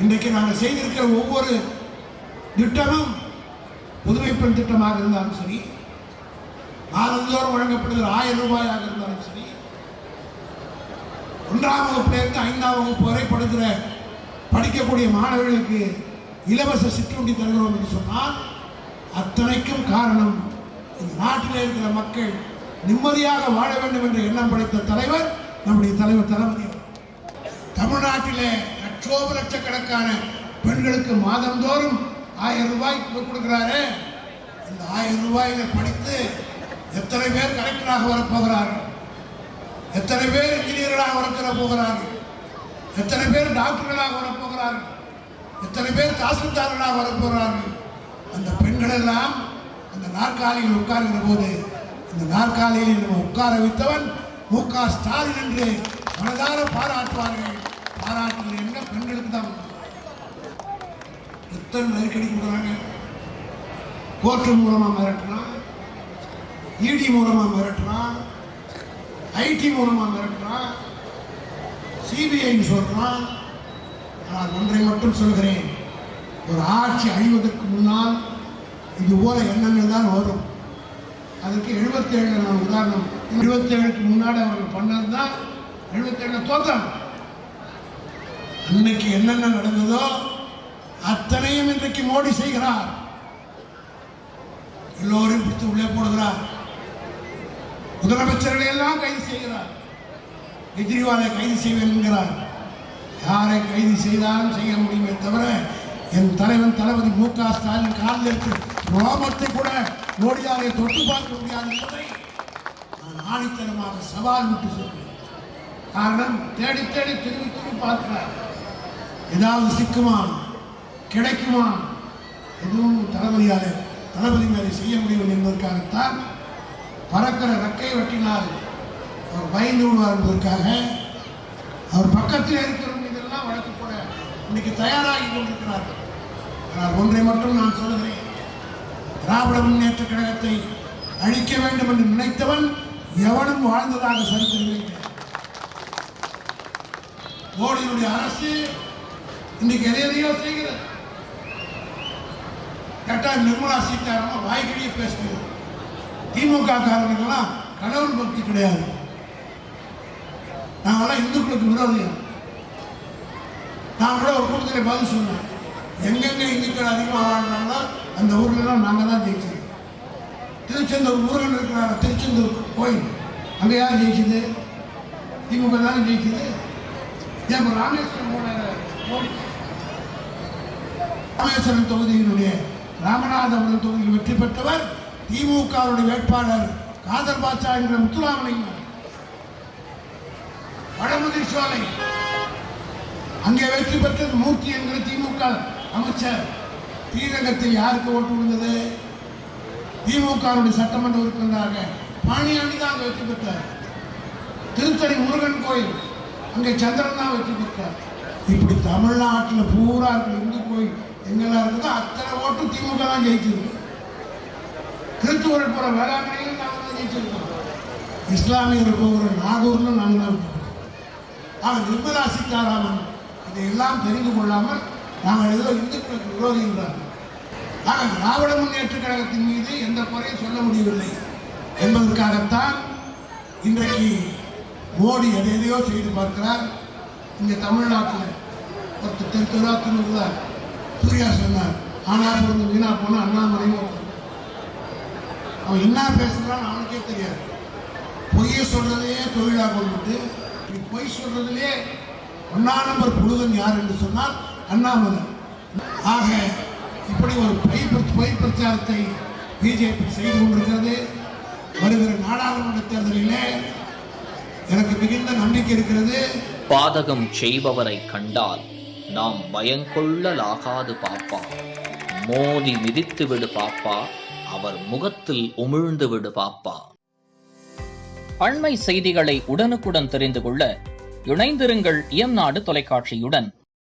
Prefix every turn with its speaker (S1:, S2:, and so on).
S1: இன்றைக்கு நாங்கள் செய்திருக்கிற ஒவ்வொரு திட்டமும் புதுமை பெண் திட்டமாக இருந்தாலும் சரி, மாதந்தோறும் வழங்கப்படுகிற 1000 ரூபாயாக இருந்தாலும் சரி, 1ஆம் வகுப்பிலிருந்து 5ஆம் வகுப்பு வரை படிக்கக்கூடிய மாணவர்களுக்கு இலவச சிற்றுண்டி தருகிறோம் என்று சொன்னால் அத்தனைக்கும் காரணம் இந்த நாட்டில் இருக்கிற மக்கள் நிம்மதியாக வாழ வேண்டும் என்ற எண்ணம் படைத்த தலைவர் நம்முடைய தலைவர் தளபதி. தமிழ்நாட்டிலே லட்சக்கணக்கான பெண்களுக்கு மாதந்தோறும் 1000 ரூபாய் கொடுக்கிறாரு. இந்த 1000 ரூபாயில படித்து எத்தனை பேர் கலெக்டராக வரப்போகிறார்கள், எத்தனை பேர் இன்ஜினியர்களாக வர போகிறார்கள், எத்தனை பேர் டாக்டர்களாக வரப்போகிறார்கள், எத்தனை பேர் தாசில்தார்களாக வரப்போகிறார்கள். அந்த பெண்கள் எல்லாம் அந்த நாற்காலியில் உட்காருகிற போது இந்த நாற்காலியில் நம்ம உட்கார வைத்தவன் மு.க. ஸ்டாலின் என்று மனதார பாராட்டுவார்கள். பாராட்டுகிற என்ன பெண்களுக்கு தான் எத்தனை நெருக்கடி கொடுக்குறாங்க. கோர்ட்டு மூலமா மிரட்டுறான், இடி மூலமா மிரட்டுறான், ஐடி மூலமா மிரட்டுறான், சிபிஐ சொல்றான். ஆனால் ஒன்றை மட்டும் சொல்கிறேன், ஒரு ஆட்சி அழிவதற்கு முன்னால் இது போல எண்ணங்கள் தான் வரும். அதுக்கு 77 நான் உதாரணம். 77க்கு முன்னாடி அவர்கள் பண்ணது தான் 77 தோற்றம். அன்னைக்கு என்னென்ன நடந்ததோ அத்தனையும் இன்றைக்கு மோடி செய்கிறார். எல்லோரும் பிடித்து உள்ளே போடுகிறார். முதலமைச்சர்களை எல்லாம் கைது செய்கிறார். கெஜ்ரிவாலை கைது செய்வேன் என்கிறார். யாரை கைது செய்தாலும் செய்ய முடியுமே தவிர என் தலைவன் தளபதி மு.க. ஸ்டாலின் காலில் இருக்கு ரோமத்தை கூட மோடியாரை தொட்டு பார்க்க முடியாது என்பதை நான் ஆணித்தனமாக சவால் விட்டு சொல்கிறேன். காரணம், தேடி தேடி திரும்பி பார்க்கிறார். ஏதாவது சிக்குமா, கிடைக்குமா, எதுவும் தளபதி மேலே செய்ய முடியும் என்பதற்காகத்தான் பறக்கிற ரெக்கை வெட்டினால் அவர் பயந்து விடுவார் என்பதற்காக அவர் பக்கத்தில் இருக்கிற மீதெல்லாம் வழக்கு போட இன்னைக்கு தயாராகி கொண்டிருக்கிறார்கள். ஆனால் ஒன்றை மட்டும் நான் சொல்கிறேன், திராவிட முன்னேற்ற கழகத்தை அழிக்க வேண்டும் என்று நினைத்தவன் எவனும் வாழ்ந்ததாக சரித்திரமில்லை. மோடியினுடைய அரசு இன்னைக்கு எதையோ செய்கிறது. கேட்டா நிர்மலா சீதாராமன் வாய்க்கடியே பேசுகிறது. திமுக காரர்கள்லாம் கடவுள் பக்தி கிடையாது, நாங்கெல்லாம் இந்துக்களுக்கு விரோதியம். நான் கூட ஒரு கூட்டத்தில் பதில் சொன்னேன், எங்கெங்க இந்துக்கள் அதிகமாக வாழ்றாங்களோ அந்த ஊர்லாம் நாங்கள் தான் ஜெயிச்சது. திருச்செந்தூர் முருகன் இருக்கிறாங்க, திருச்செந்தூர் கோயில், அங்கே யார் ஜெயிச்சது? திமுக தானே ஜெயிச்சது. ஏன் ராமேஸ்வரம் தொகுதியினுடைய ராமநாதபுரம் தொகுதியில் வெற்றி பெற்றவர் திமுகவுடைய வேட்பாளர் காதர் பாட்சா என்ற முத்துராமலிங்கம். வடமுதிர் சோலை அங்கே வெற்றி பெற்றது மூர்த்தி என்கிற திமுக அமைச்சர். ஸ்ரீரங்கத்தில் யாருக்கு ஓட்டு விழுந்தது? திமுக சட்டமன்ற உறுப்பினராக பாணியாண்டி தான் அங்கே வெற்றி பெற்றார். திருத்தணி முருகன் கோயில் அங்கே சந்திரன் தான் வெற்றி பெற்றார். இப்படி தமிழ்நாட்டில் பூரா இருக்கிற இந்து கோயில் எங்கெல்லாம் இருக்குதோ அத்தனை ஓட்டு திமுக தான் ஜெயிச்சிருக்கு. திருத்தூரில் போகிற வேளாண்மையிலும் நாங்கள் தான் ஜெயிச்சிருக்கோம். இஸ்லாமியர் போகிற நாகூர்ல நாங்கள் தான். ஆக நிர்மலா சீதாராமன் இதையெல்லாம் தெரிந்து கொள்ளாமல் நாங்கள் ஏதோ இந்துக்களுக்கு விரோதிக்கிறார்கள். ஆக திராவிட முன்னேற்ற கழகத்தின் மீது எந்த குறையும் சொல்ல முடியவில்லை என்பதற்காகத்தான் இன்றைக்கு மோடி எதையோ செய்து பார்க்கிறார். இங்கே தமிழ்நாட்டில் ஒருத்தர் திருவிழா சூர்யா சொன்னார், ஆனா பிறந்து வீணா போன அண்ணாமலையும் அவன் என்ன பேசுகிறான்னு அவனுக்கே தெரியாது. பொய்யை சொல்றதையே தொழிலாக கொண்டுட்டு பொய் சொல்றதிலே 1ஆம் நம்பர் புழுதன் யார் என்று சொன்னால் அண்ணாமலை. ஆக இப்படி ஒரு பொய் பிரச்சாரத்தை பிஜேபி செய்து கொண்டிருக்கிறது. வருகிற நாடாளுமன்ற தேர்தலிலே எனக்கு மிகுந்த நம்பிக்கை இருக்கிறது.
S2: பாதகம் செய்பவரை கண்டால் நாம் பயங்கொள்ளலாகாது பாப்பா, மோதி மிதித்து விடு பாப்பா, அவர் முகத்தில் உமிழ்ந்து விடு பாப்பா. அண்மை செய்திகளை உடனுக்குடன் தெரிந்து கொள்ள இணைந்திருங்கள் இயம்நாடு தொலைக்காட்சியுடன்.